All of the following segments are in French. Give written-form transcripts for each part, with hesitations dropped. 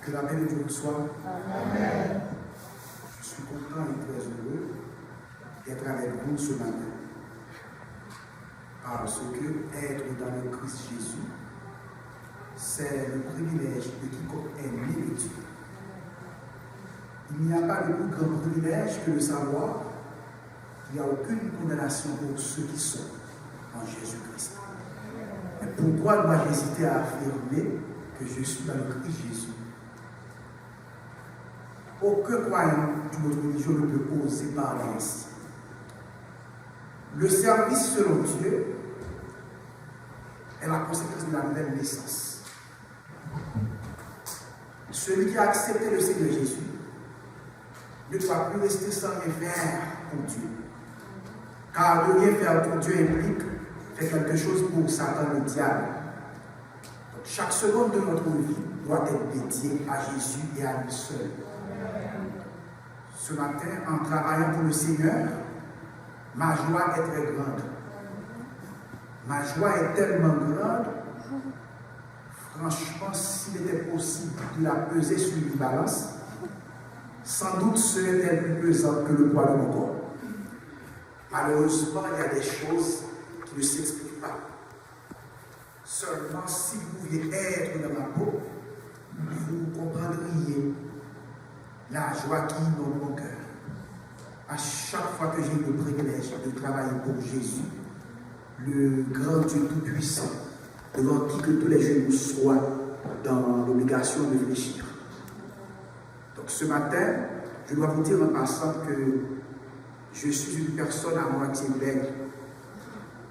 Que la paix de Dieu vous soit. Amen. Je suis content et très heureux d'être avec vous ce matin. Parce que être dans le Christ Jésus, c'est le privilège de quiconque est né de Dieu. Il n'y a pas de plus grand privilège que de savoir qu'il n'y a aucune condamnation pour ceux qui sont en Jésus-Christ. Mais pourquoi dois-je hésiter à affirmer que je suis dans le Christ Jésus? Aucun croyant d'une autre religion ne peut oser parler ainsi. Le service selon Dieu est la conséquence de la nouvelle naissance. Celui qui a accepté le Seigneur Jésus ne doit plus rester sans rien faire pour Dieu. Car de rien faire pour Dieu implique faire quelque chose pour Satan, le diable. Donc, chaque seconde de notre vie doit être dédiée à Jésus et à lui seul. Ce matin, en travaillant pour le Seigneur, ma joie est très grande. Ma joie est tellement grande, franchement, s'il était possible de la peser sur une balance, sans doute serait-elle plus pesante que le poids de mon corps. Malheureusement, il y a des choses qui ne s'expliquent pas. Seulement, si vous pouviez être dans ma peau, vous comprendriez la joie qui inonde mon cœur. À chaque fois que j'ai le privilège de travailler pour Jésus, le grand Dieu Tout-Puissant, devant qui que tous les genoux soient dans l'obligation de fléchir. Donc ce matin, je dois vous dire en passant que je suis une personne à moitié belle.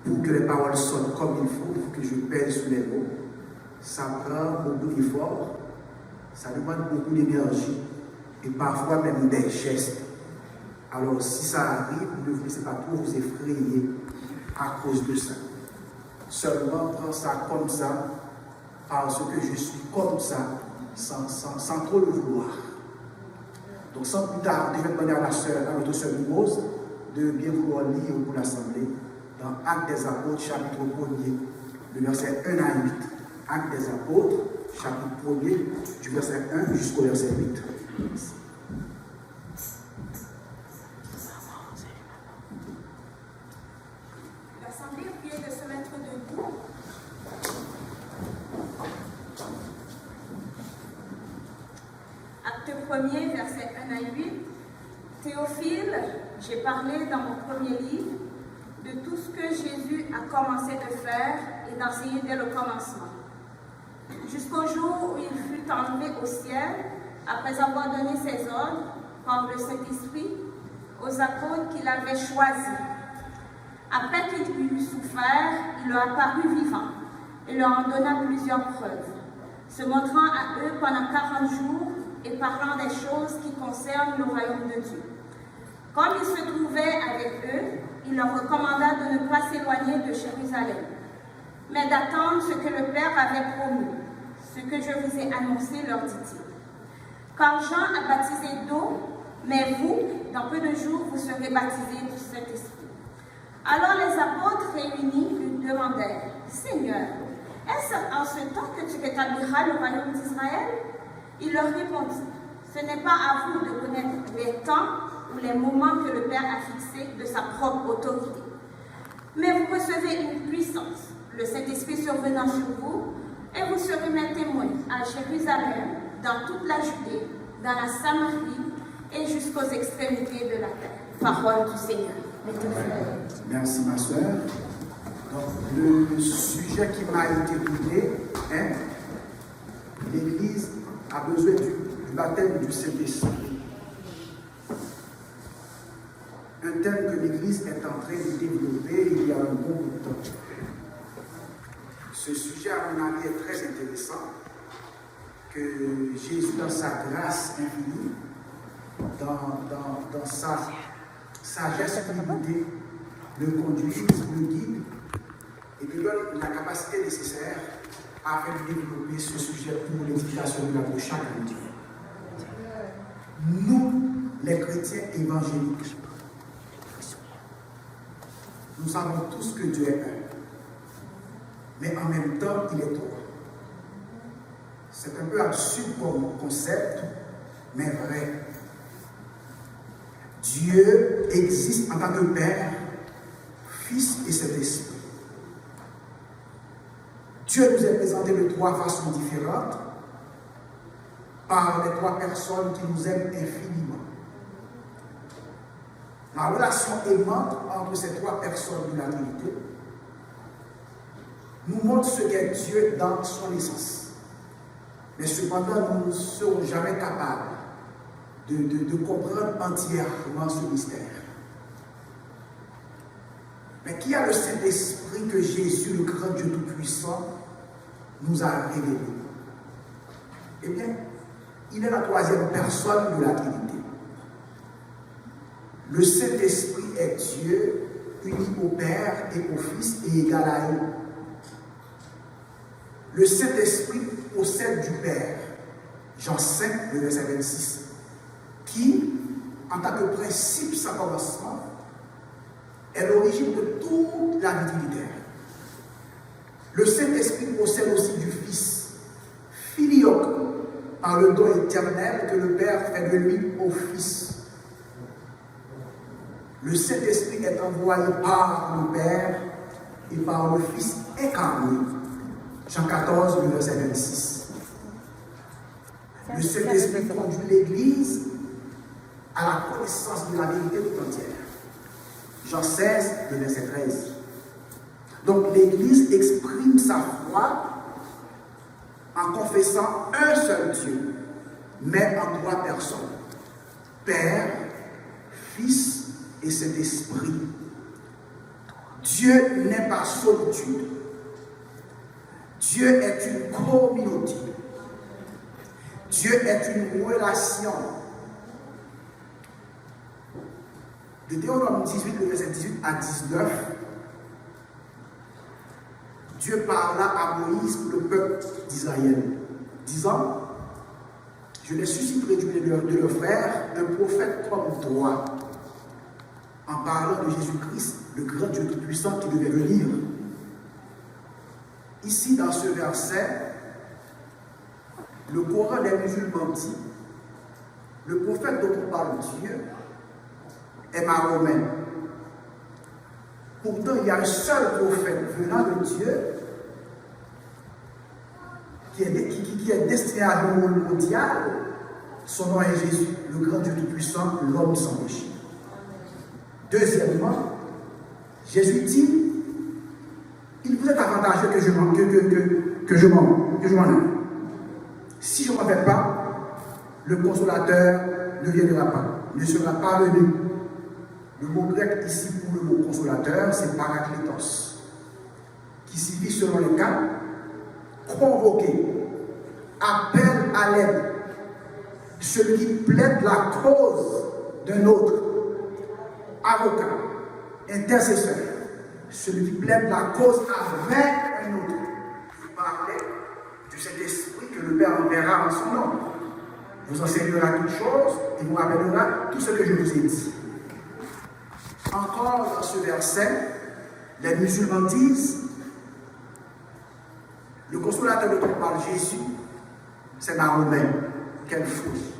Pour que les paroles sonnent comme il faut, pour que je pèse sur les mots, ça prend beaucoup d'efforts, ça demande beaucoup d'énergie et parfois même des gestes. Alors si ça arrive, ne vous laissez pas trop vous effrayer à cause de ça. Seulement prends ça comme ça, parce que je suis comme ça, sans trop le vouloir. Donc sans plus tarder, je vais demander à notre sœur Mimose de bien vouloir lire pour l'Assemblée dans Actes des Apôtres, chapitre 1er, le verset 1 à 8. Actes des Apôtres, chapitre 1er, du verset 1 jusqu'au verset 8. L'Assemblée est priée de se mettre debout. Acte 1er, verset 1 à 8. Théophile, j'ai parlé dans mon premier livre de tout ce que Jésus a commencé de faire et d'enseigner dès le commencement, jusqu'au jour où il fut enlevé au ciel, après avoir donné ses ordres par le Saint-Esprit aux apôtres qu'il avait choisis. Après qu'il eut souffert, il leur apparut vivant et leur en donna plusieurs preuves, se montrant à eux pendant 40 jours et parlant des choses qui concernent le royaume de Dieu. Comme il se trouvait avec eux, il leur recommanda de ne pas s'éloigner de Jérusalem, mais d'attendre ce que le Père avait promis, ce que je vous ai annoncé, leur dit-il. Car Jean a baptisé d'eau, mais vous, dans peu de jours, vous serez baptisés du Saint-Esprit. Alors les apôtres réunis lui demandèrent, Seigneur, est-ce en ce temps que tu rétabliras le royaume d'Israël? Il leur répondit, ce n'est pas à vous de connaître les temps ou les moments que le Père a fixés de sa propre autorité. Mais vous recevez une puissance, le Saint-Esprit survenant sur vous, et vous serez mes témoins à Jérusalem, dans toute la Judée, dans la Samarie et jusqu'aux extrémités de la terre. Parole du Seigneur. Merci ma soeur. Donc le sujet qui m'a été donné est l'Église a besoin du baptême du Saint-Esprit. Un thème que l'Église est en train de développer il y a un bon bout de temps. Ce sujet, à mon avis, est très intéressant, que Jésus, dans sa grâce infinie, dans sa sagesse illimitée, le conduise, le guide, et lui donne la capacité nécessaire afin de développer ce sujet pour l'édification de la de chaque chrétien. Nous, les chrétiens évangéliques, nous savons tous que Dieu est un, mais en même temps, il est trois. C'est un peu absurde comme concept, mais vrai. Dieu existe en tant que Père, Fils et Saint-Esprit. Dieu nous est présenté de trois façons différentes par les trois personnes qui nous aiment infiniment. La relation aimante entre ces trois personnes de la Trinité nous montre ce qu'est Dieu dans son essence. Mais cependant, nous ne serons jamais capables de comprendre entièrement ce mystère. Mais qui a le Saint-Esprit que Jésus, le grand Dieu Tout-Puissant, nous a révélé? Eh bien, il est la troisième personne de la Trinité. Le Saint-Esprit est Dieu, uni au Père et au Fils et égal à eux. Le Saint-Esprit possède du Père, Jean 5, le verset 26, qui, en tant que principe sans commencement, est l'origine de toute la vie trinitaire. Le Saint-Esprit possède aussi du Fils, filioque, par le don éternel que le Père fait de lui au Fils. Le Saint-Esprit est envoyé par le Père et par le Fils incarné. Jean 14, le verset 26. Le Saint-Esprit conduit l'Église à la connaissance de la vérité tout entière. Jean 16, le verset 13. Donc l'Église exprime sa foi en confessant un seul Dieu, mais en trois personnes. Père, Fils et Saint-Esprit. Dieu n'est pas solitude. Dieu est une communauté. Dieu est une relation. Deutéronome 18, le verset 18 à 19, Dieu parla à Moïse pour le peuple d'Israël, disant: je les susciterai de leur frère un prophète comme toi, en parlant de Jésus-Christ, le grand Dieu Tout-Puissant qui devait venir. Ici, dans ce verset, le Coran des musulmans dit: le prophète dont on parle Dieu est Mahomet. Pourtant, il y a un seul prophète venant de Dieu qui est destiné à le monde mondial. Son nom est Jésus, le grand Dieu Tout-Puissant, l'homme sans péché. Deuxièmement, Jésus dit: il vous est avantageux que je m'en aille. Si je ne m'en vais pas, le consolateur ne viendra pas, ne sera pas venu. Le mot grec ici pour le mot consolateur, c'est parakletos, qui signifie selon les cas convoquer, appelle à l'aide, celui qui plaide la cause d'un autre, avocat, intercesseur, celui qui plaide la cause avec un autre. Vous parlez de cet esprit que le Père enverra en son nom. Vous enseignera toutes choses et vous rappellera tout ce que je vous ai dit. Encore dans ce verset, les musulmans disent: le consolateur dont on parle, Jésus, c'est Mahomet. Quelle folie!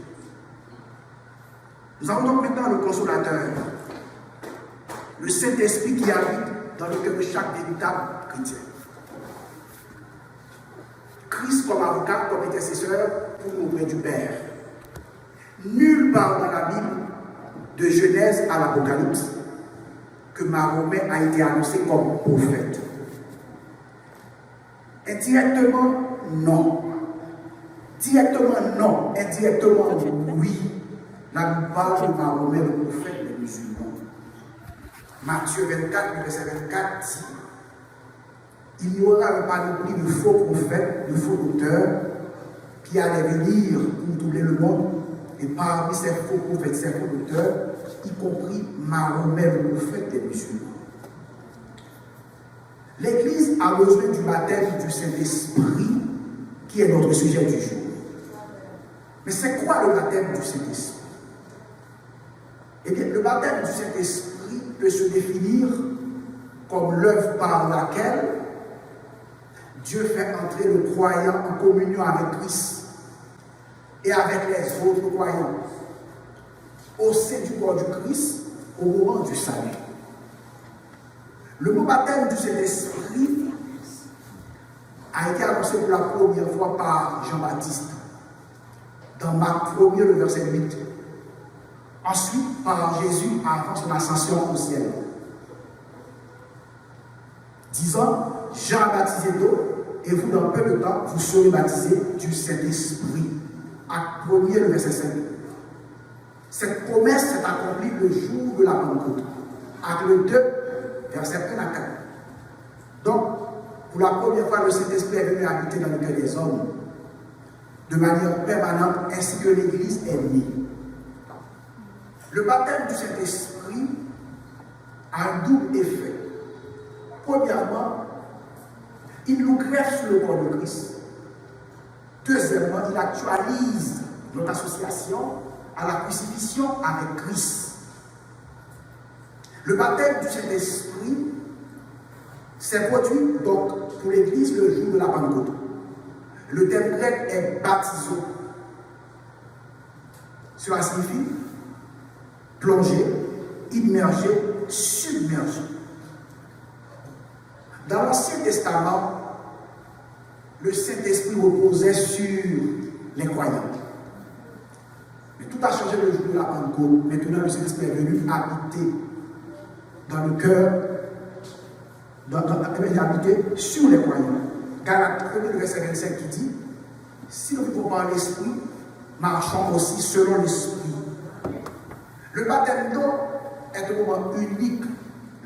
Nous avons donc maintenant le consolateur, le Saint-Esprit qui habite dans le cœur de chaque véritable chrétien. Christ comme avocat, comme intercesseur pour nous auprès du Père. Nulle part dans la Bible, de Genèse à l'Apocalypse, que Mahomet a été annoncé comme prophète. Indirectement, non. Directement, non. Indirectement, oui. La Bible parle de Mahomet, le prophète des musulmans. Matthieu 24, verset 24 dit: il y aura un panoplie de faux prophètes, de faux docteurs, qui allaient venir pour troubler le monde. Et parmi ces faux prophètes, ces faux docteurs, y compris Mahomet, le prophète des musulmans. L'Église a besoin du baptême du Saint-Esprit, qui est notre sujet du jour. Mais c'est quoi le baptême du Saint-Esprit? Eh bien, le baptême du Saint-Esprit peut se définir comme l'œuvre par laquelle Dieu fait entrer le croyant en communion avec Christ et avec les autres croyants au sein du corps du Christ au moment du salut. Le mot baptême du Saint-Esprit a été annoncé pour la première fois par Jean-Baptiste dans Marc 1er, le verset 8. Ensuite, par Jésus avant son ascension au ciel. Disant, Jean a baptisé d'eau, et vous, dans peu de temps, vous serez baptisés du Saint-Esprit. Acte 1er, le verset 5. Cette promesse s'est accomplie le jour de la Pentecôte. Acte 2, verset 1 à 4. Donc, pour la première fois, le Saint-Esprit est venu habiter dans le cœur des hommes, de manière permanente, ainsi que l'Église est née. Le baptême du Saint-Esprit a un double effet. Premièrement, il nous greffe sur le corps de Christ. Deuxièmement, il actualise notre association à la crucifixion avec Christ. Le baptême du Saint-Esprit s'est produit donc pour l'Église le jour de la Pentecôte. Le terme grec est baptizo. Cela signifie plonger, immerger, submerger. Dans l'Ancien Testament, le Saint-Esprit reposait sur les croyants. Mais tout a changé le jour de la Pentecôte. Maintenant, le Saint-Esprit est venu habiter dans le cœur, il est habité sur les croyants. Galates 1, verset 25 qui dit, si nous vivons par l'Esprit, marchons aussi selon l'Esprit. Le baptême d'eau est un moment unique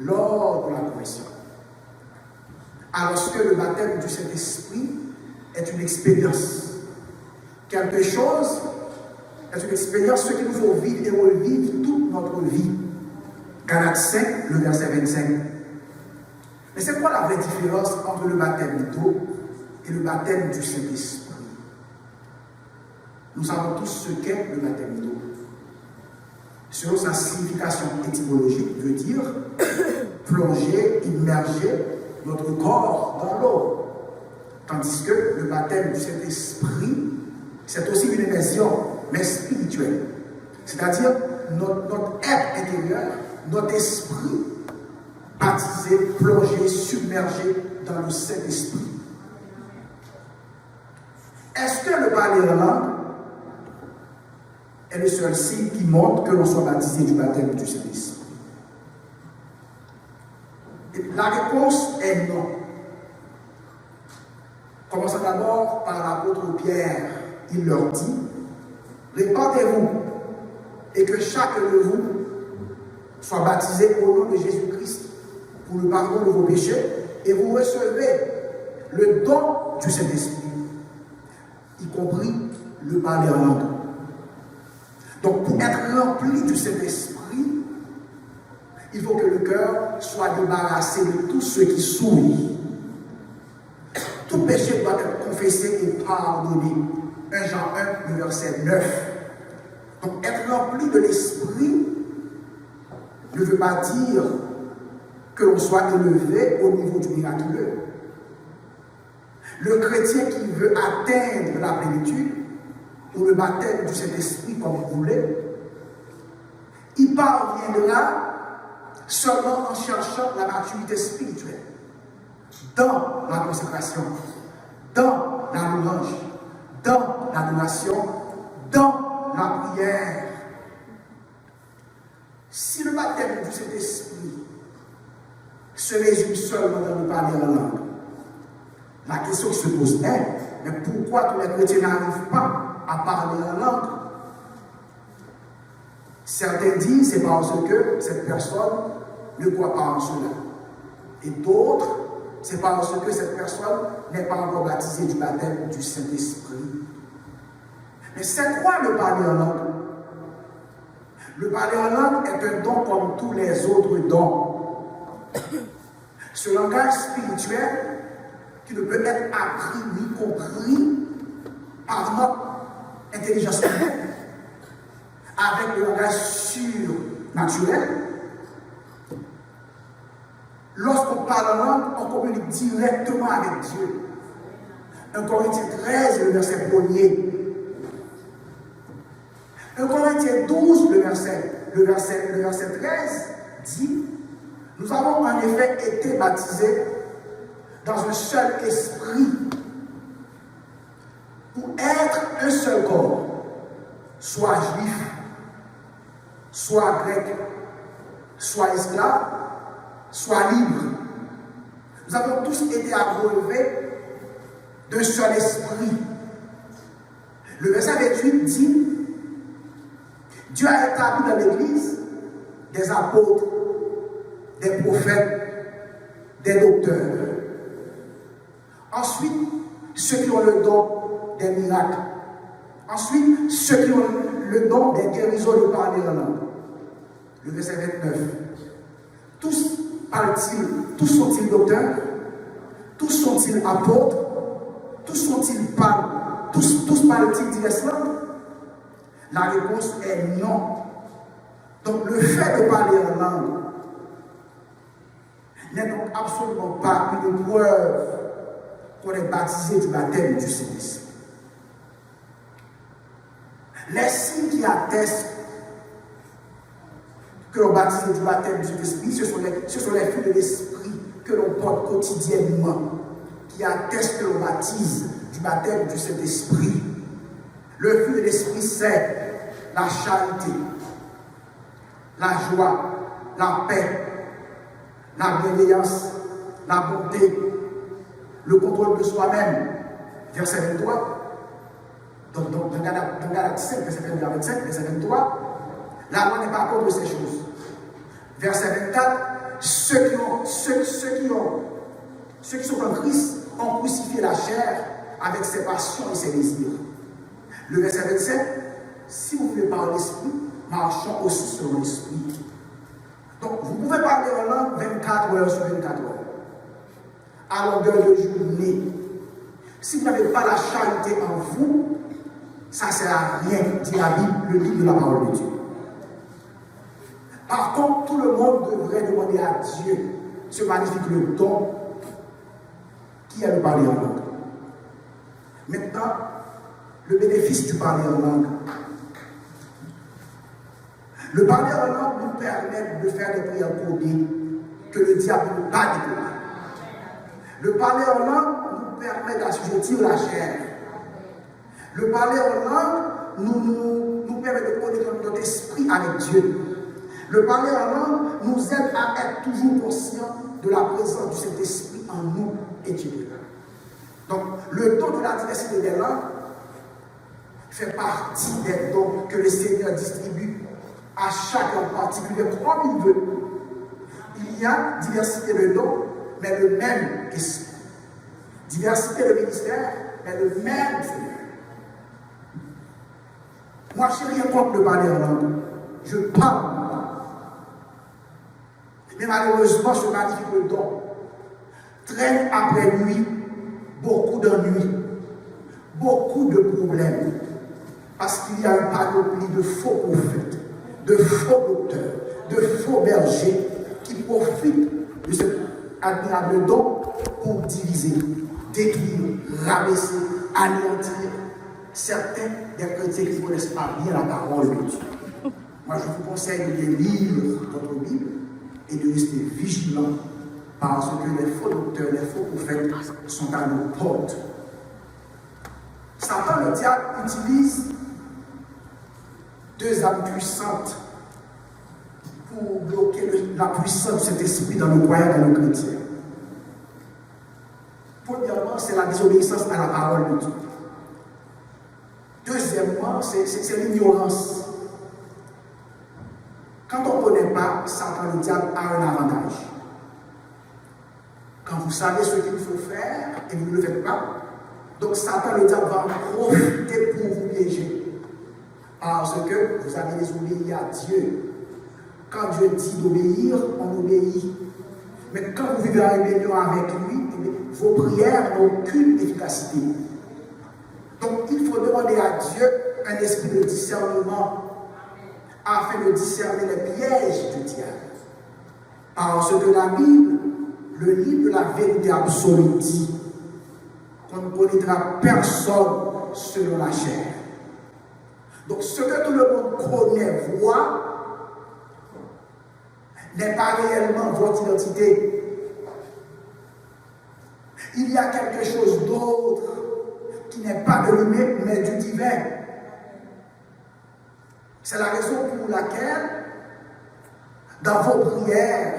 lors de la conversion. Alors que le baptême du Saint-Esprit est une expérience. Quelque chose est une expérience, ce qu'il nous faut vivre et revivre toute notre vie. Galates 5, le verset 25. Mais c'est quoi la vraie différence entre le baptême d'eau et le baptême du Saint-Esprit? Nous savons tous ce qu'est le baptême d'eau. Selon sa signification étymologique, veut dire plonger, immerger notre corps dans l'eau. Tandis que le baptême du Saint-Esprit, c'est aussi une immersion, mais spirituelle. C'est-à-dire notre être intérieur, notre esprit, baptisé, plongé, submergé dans le Saint-Esprit. Est-ce que le parler en langue est le seul signe qui montre que l'on soit baptisé du baptême du Saint-Esprit? La réponse est non. Commençons d'abord par l'apôtre Pierre. Il leur dit, répandez-vous et que chacun de vous soit baptisé au nom de Jésus-Christ pour le pardon de vos péchés et vous recevez le don du Saint-Esprit, y compris le parler en langue. Donc pour être rempli du Saint-Esprit, il faut que le cœur soit débarrassé de tout ce qui souille. Tout péché doit être confessé et pardonné. 1 Jean 1, le verset 9. Donc être rempli de l'Esprit ne veut pas dire que l'on soit élevé au niveau du miraculeux. Le chrétien qui veut atteindre la plénitude, ou le baptême du Saint-Esprit comme vous voulez, il parviendra seulement en cherchant la maturité spirituelle, dans la consécration, dans la louange, dans l'adoration, dans la prière. Si le baptême du Saint-Esprit se résume seulement dans le parler en langue, la question qui se pose est, mais pourquoi tous les chrétiens n'arrivent pas à parler en langue? Certains disent c'est parce que cette personne ne croit pas en cela. Et d'autres, c'est parce que cette personne n'est pas encore baptisée du baptême du Saint-Esprit. Mais c'est quoi le parler en langue? Le parler en langue est un don comme tous les autres dons. Ce langage spirituel qui ne peut être appris ni compris par notre intelligence humaine, avec le langage surnaturel. Lorsqu'on parle en langue, on communique directement avec Dieu. 1 Corinthiens 13, le verset 1er. 1 Corinthiens 12, le verset 13 dit: nous avons en effet été baptisés dans un seul esprit pour être un seul corps, soit juif, soit grec, soit esclave, soit libre. Nous avons tous été abreuvés d'un seul esprit. Le verset 28 dit: Dieu a établi dans l'Église des apôtres, des prophètes, des docteurs. Ensuite, ceux qui ont le don des miracles. Ensuite, ceux qui ont le don des guérisons de parler en langue. Le verset 29. Tous parlent-ils, tous sont-ils docteurs? Tous sont-ils apôtres? Tous sont-ils parlent? Tous parlent-ils diverses langues? La réponse est non. Donc le fait de parler en langue n'est donc absolument pas une preuve qu'on est baptisé du baptême du Saint-Esprit. Les signes qui attestent que l'on baptise du baptême du Saint-Esprit, ce sont les fruits de l'Esprit que l'on porte quotidiennement, qui attestent que l'on baptise du baptême du Saint-Esprit. Le fruit de l'Esprit, c'est la charité, la joie, la paix, la bienveillance, la bonté, le contrôle de soi-même. Verset 23. Donc dans Galates 5, verset 22 à 25, verset 23, la loi n'est pas contre ces choses. Verset 24, ceux qui sont en Christ ont crucifié la chair avec ses passions et ses désirs. Le verset 27, si vous voulez parler l'esprit, marchons aussi selon l'esprit. Donc vous pouvez parler en langue 24 heures sur 24 heures, à longueur de journée. Si vous n'avez pas la charité en vous, ça ne sert à rien, dit la Bible, le livre de la parole de Dieu. Par contre, tout le monde devrait demander à Dieu ce magnifique don qui est le parler en langue. Maintenant, le bénéfice du parler en langue. Le parler en langue nous permet de faire des prières codées que le diable ne peut pas découvrir. Le parler en langue nous permet d'assujettir la chair. Le parler en langue nous permet de connaître notre esprit avec Dieu. Le parler en langue nous aide à être toujours conscients de la présence du Saint-Esprit en nous, etc. Donc, le don de la diversité des langues fait partie des dons que le Seigneur distribue à chacun en particulier comme il veut. Il y a diversité de dons, mais le même esprit. Diversité de ministères, mais le même Seigneur. Moi, je n'ai rien contre de parler en langue. Je parle. Mais malheureusement, ce magnifique don traîne après lui beaucoup d'ennuis, beaucoup de problèmes. Parce qu'il y a un panoplie de faux prophètes, de faux docteurs, de faux bergers qui profitent de cet admirable don pour diviser, détruire, rabaisser, anéantir certains des chrétiens qui ne connaissent pas bien la parole de Dieu. Moi, je vous conseille de lire votre Bible et de rester vigilant parce que les faux docteurs, les faux prophètes sont à nos portes. Satan, le diable, utilise deux âmes puissantes pour bloquer la puissance de cet esprit dans nos croyants, dans nos chrétiens. Premièrement, c'est la désobéissance à la parole de Dieu. Deuxièmement, c'est l'ignorance. Quand on ne connaît pas, Satan, le diable, a un avantage. Quand vous savez ce qu'il faut faire et vous ne le faites pas, donc Satan, le diable, va en profiter pour vous piéger. Parce que vous avez désobéi à Dieu. Quand Dieu dit d'obéir, on obéit. Mais quand vous vivez en rébellion avec lui, vos prières n'ont aucune efficacité. Donc il faut demander à Dieu un esprit de discernement afin de discerner les pièges du diable. Parce que la Bible, le livre de la vérité absolue, dit qu'on ne connaîtra personne selon la chair. Donc ce que tout le monde connaît, voit, n'est pas réellement votre identité. Il y a quelque chose d'autre qui n'est pas de l'humain, mais du divin. C'est la raison pour laquelle, dans vos prières,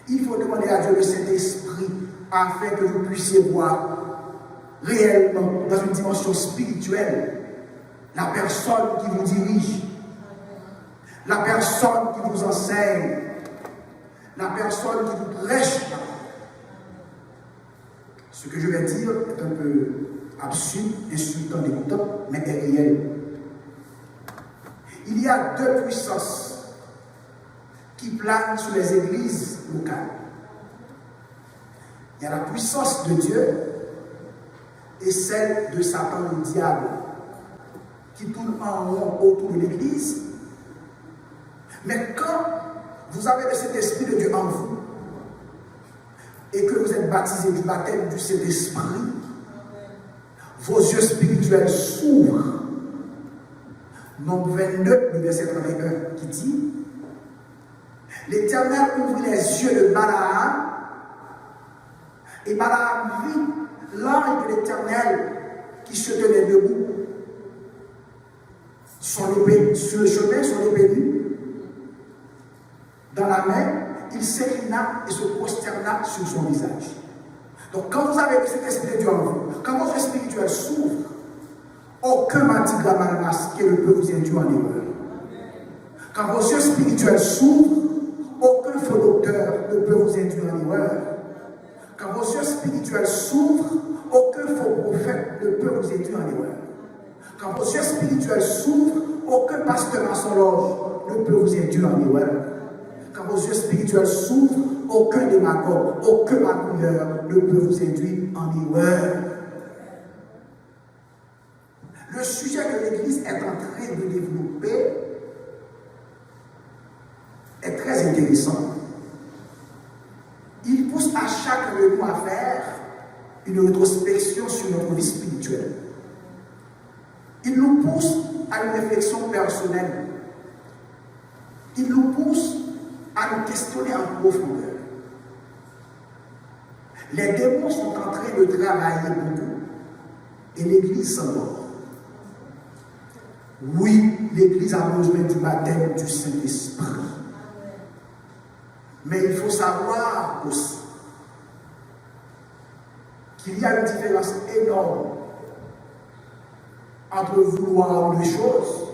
il faut demander à Dieu le Saint-Esprit afin que vous puissiez voir réellement, dans une dimension spirituelle, la personne qui vous dirige, la personne qui vous enseigne, la personne qui vous prêche. Ce que je vais dire est un peu absurde, insultant, dégoûtant, mais est réel. Il y a deux puissances qui planent sur les églises locales. Il y a la puissance de Dieu et celle de Satan, le diable, qui tourne en rond autour de l'église. Mais quand vous avez cet esprit de Dieu en vous et que vous êtes baptisé du baptême du Saint-Esprit, vos yeux spirituels s'ouvrent. Nombre 22, le verset 31, qui dit: l'Éternel ouvrit les yeux de Balaam, et Balaam vit l'ange de l'Éternel qui se tenait debout. Son épée, sur le chemin, son épée nue, dans la main, il s'inclina et se prosterna sur son visage. Donc quand vous avez cet esprit de Dieu en vous, quand votre spirituel s'ouvre, aucun matigramme masqué ne peut vous induire en erreur. Quand vos yeux spirituels s'ouvrent, aucun faux docteur ne peut vous induire en erreur. Quand vos yeux spirituels s'ouvrent, aucun faux prophète ne peut vous induire en erreur. Quand vos yeux spirituels s'ouvrent, aucun pasteur à son loge ne peut vous induire en erreur. Quand vos yeux spirituels s'ouvrent, aucun démagogue, aucun magouilleur ne peut vous induire en erreur. Le sujet que l'Église est en train de développer est très intéressant. Il pousse à chaque de nous à faire une rétrospection sur notre vie spirituelle. Il nous pousse à une réflexion personnelle. Il nous pousse à nous questionner en profondeur. Les démons sont en train de travailler beaucoup et l'Église s'endort. Oui, l'Église a besoin du baptême du Saint-Esprit. Mais il faut savoir aussi qu'il y a une différence énorme entre vouloir une chose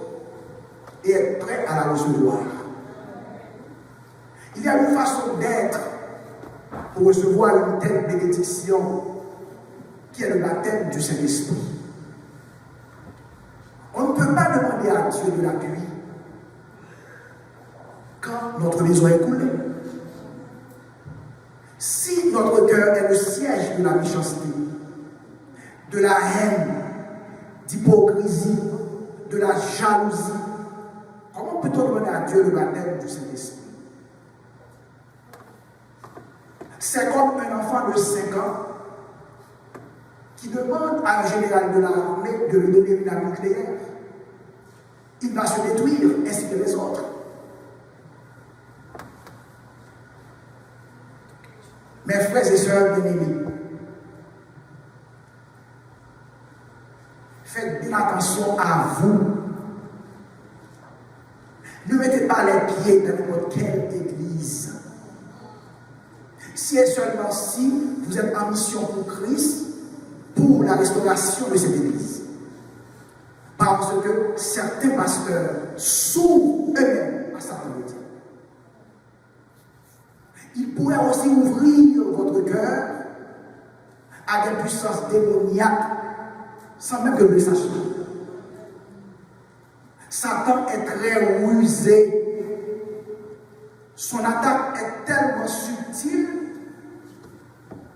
et être prêt à la recevoir. Il y a une façon d'être pour recevoir une telle bénédiction qui est le baptême du Saint-Esprit. On ne peut pas demander à Dieu de l'appui quand notre maison est coulée. Si notre cœur est le siège de la méchanceté, de la haine, d'hypocrisie, de la jalousie, comment peut-on demander à Dieu le baptême du Saint-Esprit? C'est comme un enfant de 5 ans qui demande à un général de l'armée de lui donner une arme nucléaire. Il va se détruire, ainsi que les autres. Mes frères et sœurs bien-aimés, faites bien attention à vous. Ne mettez pas les pieds dans n'importe quelle église. Si et seulement si vous êtes en mission pour Christ, pour la restauration de cette église. Parce que certains pasteurs s'ouvrent eux-mêmes à sa volonté. Ils pourraient aussi ouvrir votre cœur à des puissances démoniaques sans même que vous le sachiez. Satan est très rusé. Son attaque est tellement subtile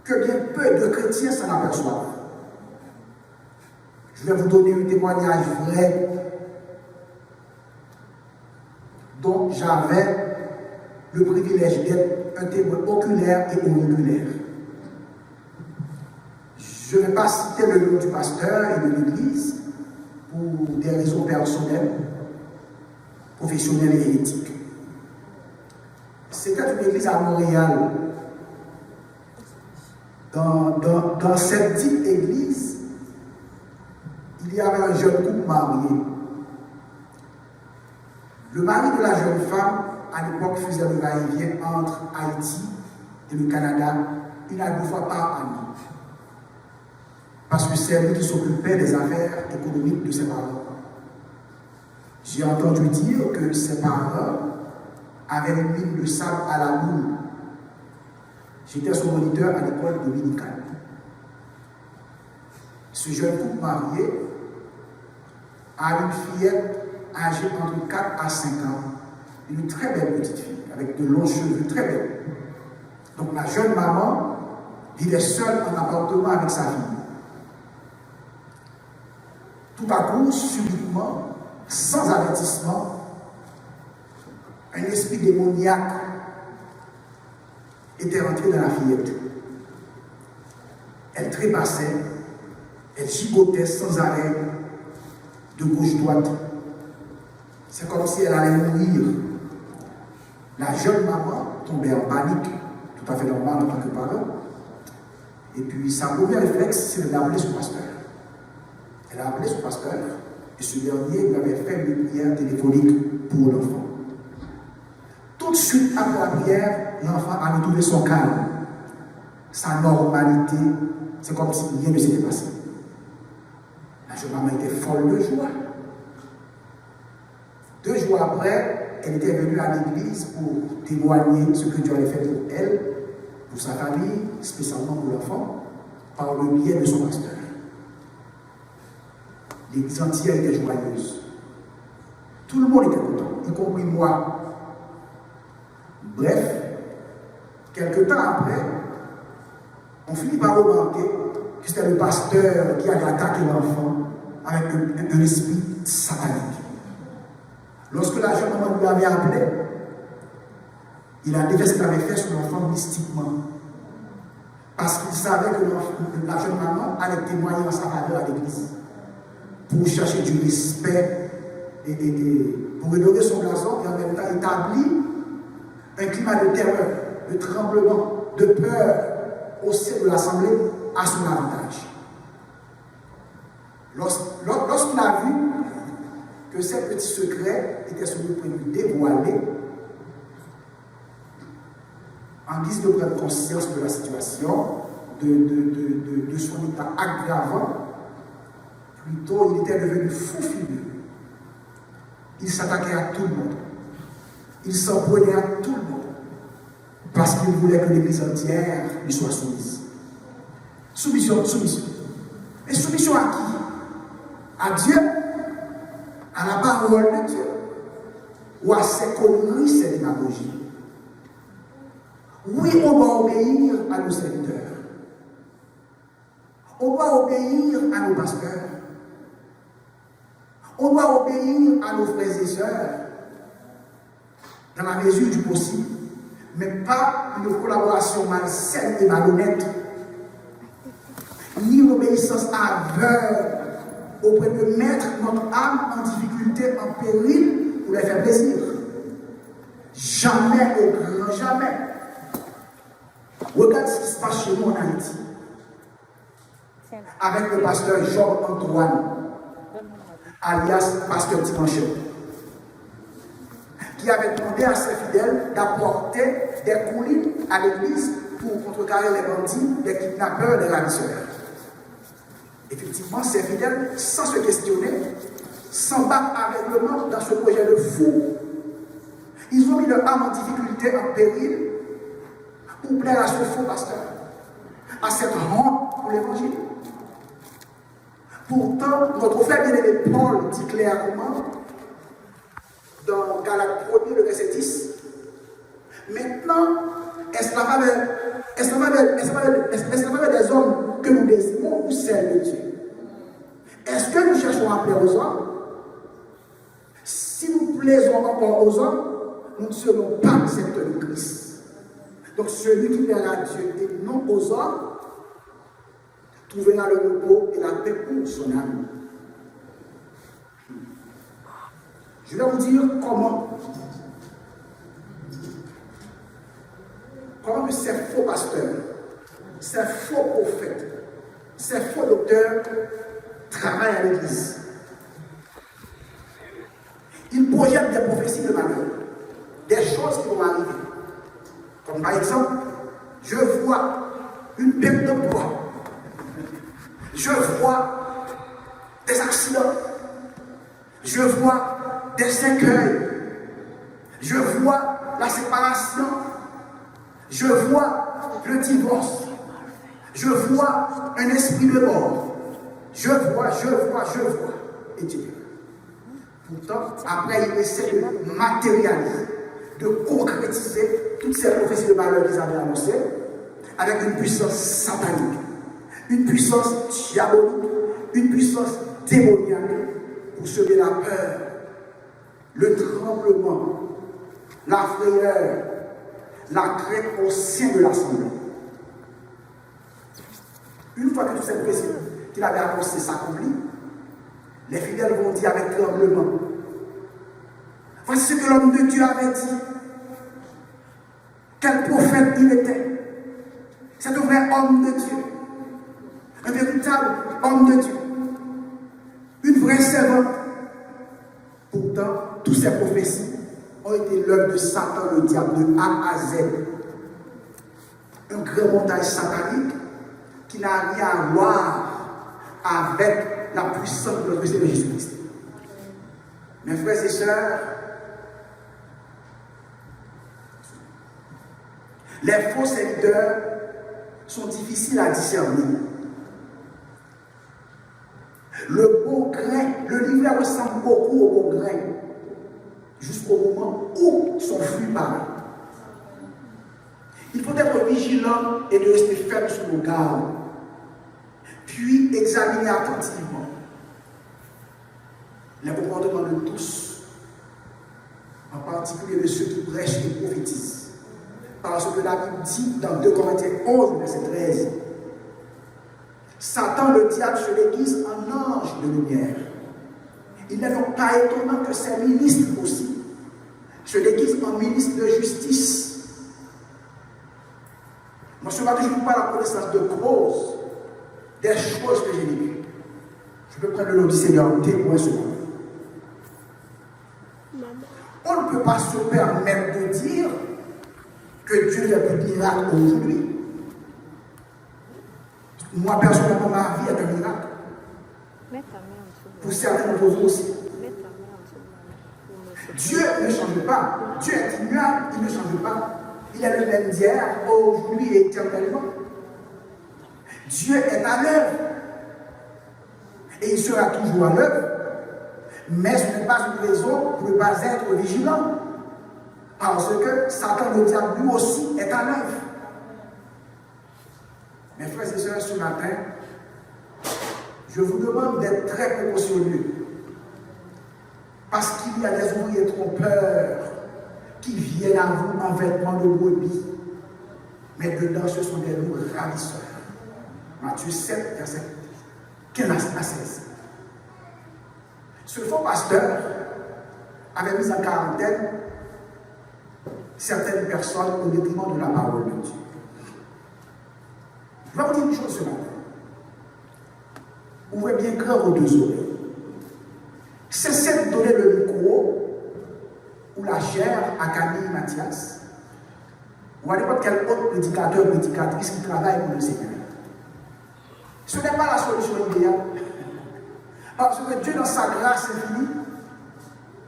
que bien peu de chrétiens s'en aperçoivent. Je vais vous donner un témoignage vrai dont j'avais le privilège d'être un témoin oculaire et auriculaire. Je ne vais pas citer le nom du pasteur et de l'église pour des raisons personnelles, professionnelles et éthiques. C'était une église à Montréal. Dans cette dite église, il y avait un jeune couple marié. Le mari de la jeune femme, à l'époque, faisait le va-et-vient entre Haïti et le Canada une à deux fois par an. Parce que c'est lui qui s'occupait des affaires économiques de ses parents. J'ai entendu dire que ses parents avaient une mine de sable à la boule. J'étais son moniteur à l'école dominicale. Ce jeune couple marié a une fillette âgée entre 4 à 5 ans, une très belle petite fille, avec de longs cheveux, très belle. Donc la jeune maman vivait seule en appartement avec sa fille. Tout à coup, subitement, sans avertissement, un esprit démoniaque était rentré dans la fillette. Elle trépassait, elle gigotait sans arrêt, de gauche-droite. C'est comme si elle allait mourir. La jeune maman tombait en panique, tout à fait normal en tant que parent. Et puis sa première réflexe, c'est d'appeler son pasteur. Elle a appelé son pasteur et ce dernier lui avait fait une prière téléphonique pour l'enfant. Tout de suite après la prière, l'enfant a retrouvé son calme, sa normalité. C'est comme si rien ne s'était passé. La jeune maman était folle de joie. 2 jours après, elle était venue à l'église pour témoigner ce que Dieu avait fait pour elle, pour sa famille, spécialement pour l'enfant, par le biais de son pasteur. L'église entière était joyeuse. Tout le monde était content, y compris moi. Bref, quelque temps après, on finit par remarquer que c'était le pasteur qui avait attaqué l'enfant avec un esprit satanique. Lorsque la jeune maman lui avait appelé, il a déjà ce qu'il avait fait sur l'enfant mystiquement. Parce qu'il savait que la jeune maman allait témoigner en sa faveur à l'église pour chercher du respect et pour honorer son blason et en même temps établir un climat de terreur, de tremblement, de peur au sein de l'assemblée à son avantage. Lorsqu'il a vu que ces petits secrets étaient sur le point de dévoiler, en guise de prendre conscience de la situation, de son état aggravant, plutôt il était devenu fou furieux. Il s'attaquait à tout le monde. Il s'en prenait à tout le monde. Parce qu'il voulait que l'église entière lui soit soumise. Soumission. Et soumission à qui? À Dieu? À la parole de Dieu? Ou à ses conneries, ses démagogies? Oui, on doit obéir à nos serviteurs. On doit obéir à nos pasteurs. On doit obéir à nos frères et sœurs dans la mesure du possible, mais pas une collaboration malsaine et malhonnête, ni une obéissance aveugle auprès de mettre notre âme en difficulté, en péril pour les faire plaisir. Jamais, au grand jamais. Regarde ce qui se passe chez nous en Haïti avec le pasteur Jean-Antoine, alias pasteur Dimanche, qui avait demandé à ses fidèles d'apporter des coulines à l'église pour contrecarrer les bandits, les kidnappeurs, les ravisseurs. Effectivement, ces fidèles, sans se questionner, s'embarquent aveuglément dans ce projet de fou. Ils ont mis leur âme en difficulté, en péril, pour plaire à ce faux pasteur, à cette honte pour l'évangile. Pourtant, notre frère bien-aimé Paul dit clairement dans Galates 1, le verset 10, maintenant, esclavage des hommes que nous désirons ou celle de Dieu? Est-ce que nous cherchons à plaire aux hommes? Si nous plaisons encore aux hommes, nous ne serons pas serviteurs de Christ. Donc celui qui plaira à Dieu et non aux hommes trouvera le repos et la paix pour son âme. Je vais vous dire comment que ces faux pasteurs, ces faux prophètes, ces faux docteurs travaillent à l'église. Ils projettent des prophéties de malheur, des choses qui vont arriver. Comme par exemple, je vois une perte de poids, je vois des accidents, je vois des écueils, je vois la séparation, je vois le divorce, je vois un esprit de mort, je vois, etc. Pourtant, après, il essaie de matérialiser, de concrétiser toutes ces prophéties de malheur qu'ils avaient annoncées avec une puissance satanique, une puissance diabolique, une puissance démoniaque pour semer la peur, le tremblement, la frayeur, la crainte au sein de l'assemblée. Une fois que toutes ces prophéties qu'il avait annoncées s'accomplissent, les fidèles vont dire avec tremblement: voici ce que l'homme de Dieu avait dit. Quel prophète il était. C'est un vrai homme de Dieu. Un véritable homme de Dieu. Une vraie servante. Pourtant, toutes ces prophéties ont été l'œuvre de Satan, le diable, de A à Z. Un grand montage satanique qui n'a rien à voir avec la puissance de notre Seigneur Jésus-Christ. Mes frères et sœurs, les faux serviteurs sont difficiles à discerner. Le bon grain, le livret ressemble beaucoup au bon grain, jusqu'au moment où son fruit paraît. Il faut être vigilant et de rester ferme sur nos gardes, puis examiner attentivement les comportements de tous, en particulier de ceux qui prêchent et prophétisent. Parce que la Bible dit dans 2 Corinthiens 11, verset 13, Satan, le diable, se déguise en ange de lumière. Il n'est donc pas étonnant que ses ministres aussi se déguisent en ministres de justice. Moi, ce matin, je ne vous parle la connaissance de cause des choses que j'ai vécues. Je peux prendre le nom du Seigneur en témoin ce matin. On ne peut pas se permettre de dire que Dieu fait plus de miracles aujourd'hui. Moi, personnellement, ma vie est un miracle. Pour certains d'entre vous aussi. Dieu ne change pas. Dieu est immuable, il ne change pas. Il est le même d'hier, aujourd'hui et éternellement. Dieu est à l'œuvre. Et il sera toujours à l'œuvre. Mais ce n'est pas une raison pour ne pas être vigilant. Parce que Satan, le diable, lui aussi, est à l'œuvre. Mes frères et sœurs, ce matin, je vous demande d'être très précautionneux. Parce qu'il y a des ouvriers trompeurs qui viennent à vous en vêtements de brebis. Mais dedans, ce sont des loups ravisseurs. Matthieu 7, verset 15 à 16. Ce faux pasteur avait mis en quarantaine certaines personnes au détriment de la parole de Dieu. Je vais vous dire une chose ce matin. Ouvrez bien grand vos deux oreilles. Cessez de donner le micro ou la chair à Camille Mathias ou à n'importe quel autre prédicateur, prédicatrice qui travaille pour le Seigneur. Ce n'est pas la solution idéale. Parce que Dieu, dans sa grâce infinie,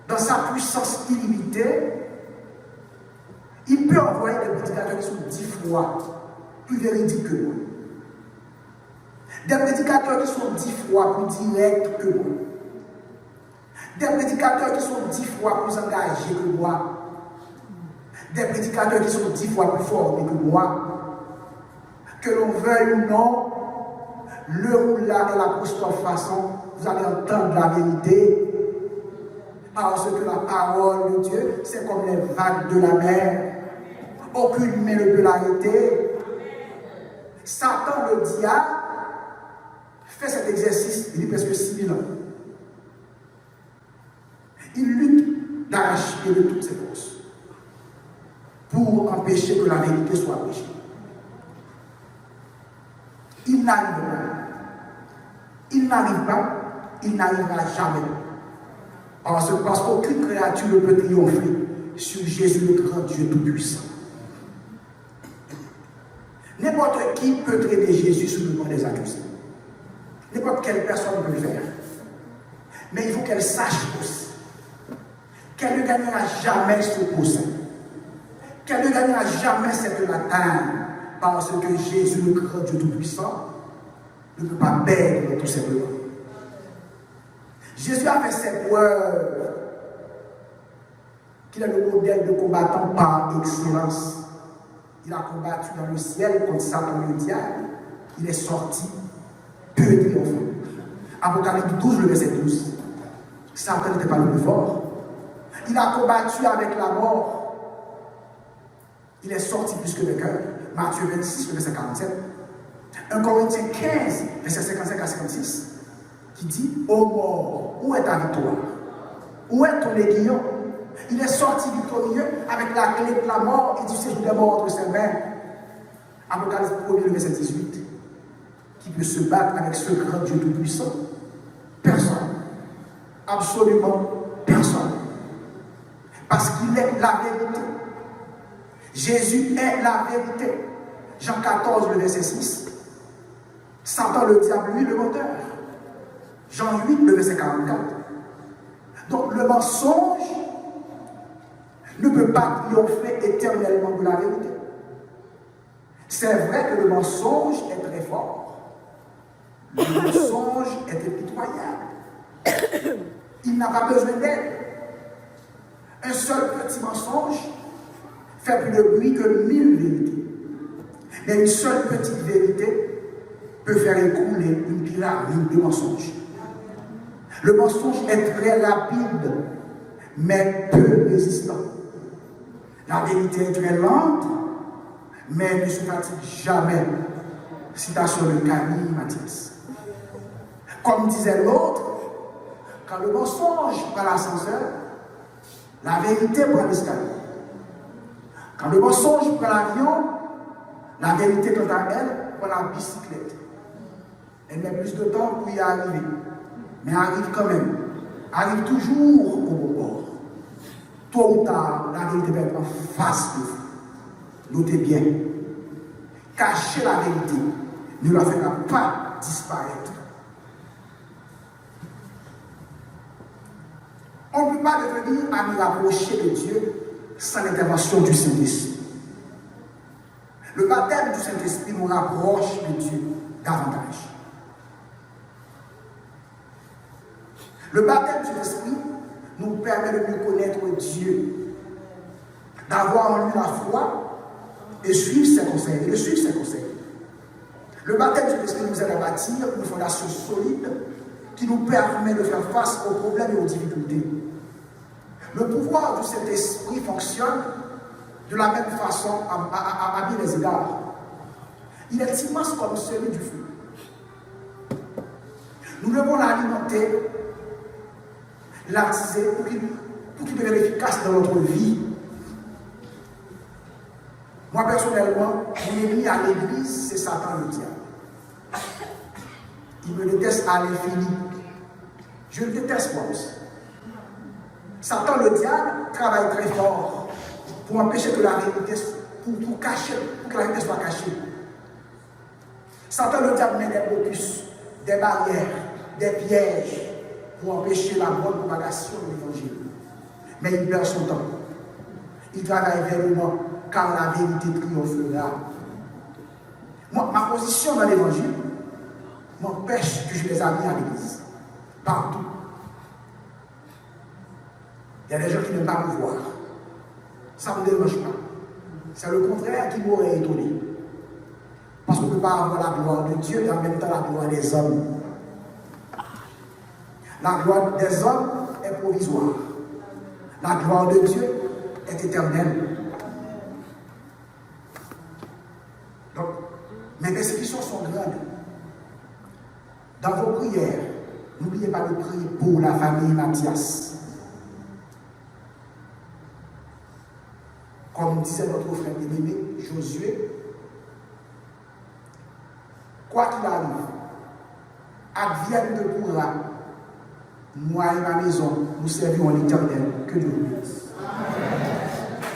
dans sa puissance illimitée, il peut envoyer des prédicateurs qui sont 10 fois plus véridiques que moi. Des prédicateurs qui sont 10 fois plus directs que moi. Des prédicateurs qui sont 10 fois plus engagés que moi. Des prédicateurs qui sont 10 fois plus formés que moi. Que l'on veuille ou non, l'heure où là et la façon, vous allez entendre la vérité. Parce que la parole de Dieu, c'est comme les vagues de la mer. Aucune main ne peut l'arrêter. Satan, le diable, fait cet exercice depuis presque 6000 ans. Il lutte d'arrache-pied de toutes ses forces pour empêcher que la vérité soit prêchée. Il n'arrive pas. Il n'arrive pas. Il n'arrivera jamais. Parce qu'aucune créature ne peut triompher sur Jésus, le grand Dieu Tout-Puissant. N'importe qui peut traiter Jésus sous le nom des accusés. N'importe quelle personne peut le faire. Mais il faut qu'elle sache aussi qu'elle ne gagnera jamais ce procès. Qu'elle ne gagnera jamais cette bataille parce que Jésus, le grand Dieu Tout-Puissant, ne peut pas perdre tout simplement. Jésus a fait ses preuves qu'il est le modèle de combattant par excellence. Il a combattu dans le ciel contre Satan le diable. Il est sorti peu triomphant. Apocalypse 12, le verset 12. Satan n'était pas le plus fort. Il a combattu avec la mort. Il est sorti plus que vainqueur. Matthieu 26, le verset 47. 1 Corinthiens 15, verset 55 à 56, qui dit: ô mort, où est ta victoire? Où est ton aiguillon? Il est sorti victorieux avec la clé de la mort et du séjour des morts entre ses mains. Apocalypse 1, le verset 18. Qui peut se battre avec ce grand Dieu Tout-Puissant? Personne. Absolument personne. Parce qu'il est la vérité. Jésus est la vérité. Jean 14, le verset 6. Satan, le diable, lui, le menteur. Jean 8, le verset 44. Donc le mensonge ne peut pas triompher éternellement de la vérité. C'est vrai que le mensonge est très fort. Le mensonge est impitoyable. Il n'a pas besoin d'aide. Un seul petit mensonge fait plus de bruit que 1000 vérités. Mais une seule petite vérité peut faire écouler une pyramide de mensonges. Le mensonge est très rapide, mais peu résistant. La vérité est très lente, mais ne se fatigue jamais. Citation de Camille Mathias. Comme disait l'autre, quand le mensonge prend l'ascenseur, la vérité prend l'escalier. Quand le mensonge prend l'avion, la vérité, quant à elle, prend la bicyclette. Elle met plus de temps pour y arriver. Mais arrive quand même. Arrive toujours au bon bord. Tôt ou tard, la vérité va être en face de vous. Notez bien. Cacher la vérité ne la fera pas disparaître. On ne peut pas devenir ami rapproché de Dieu sans l'intervention du Saint-Esprit. Le baptême du Saint-Esprit nous rapproche de Dieu davantage. Le baptême du Saint-Esprit nous permet de mieux connaître Dieu, d'avoir en lui la foi et suivre ses conseils, et de suivre ses conseils. Le baptême du Saint-Esprit nous aide à bâtir une fondation solide qui nous permet de faire face aux problèmes et aux difficultés. Le pouvoir du Saint-Esprit fonctionne de la même façon à bien des égards. Il est immense comme celui du feu. Nous devons l'alimenter, l'attiser pour qu'il devienne efficace dans notre vie. Moi, personnellement, mon ennemi à l'église, c'est Satan le diable. Il me déteste à l'infini. Je le déteste moi aussi. Satan le diable travaille très fort pour empêcher que la vérité, pour cacher, pour que la vérité soit cachée. Satan le diable met des blocus, des barrières, des pièges pour empêcher la bonne propagation de l'évangile. Mais il perd son temps. Il travaille vertement car la vérité triomphera. Moi, ma position dans l'évangile m'empêche que je les amène à l'église. Partout. Il y a des gens qui n'aiment pas me voir. Ça ne me dérange pas. C'est le contraire qui m'aurait étonné. Parce qu'on ne peut pas avoir la gloire de Dieu et en même temps la gloire des hommes. La gloire des hommes est provisoire. La gloire de Dieu est éternelle. Donc, mes persécutions sont grandes. Dans vos prières, n'oubliez pas de prier pour la famille Mathias. Comme disait notre frère bien-aimé Josué, quoi qu'il arrive, advienne que pourra, moi et ma maison, nous servirons l'Éternel. Que Dieu nous bénisse.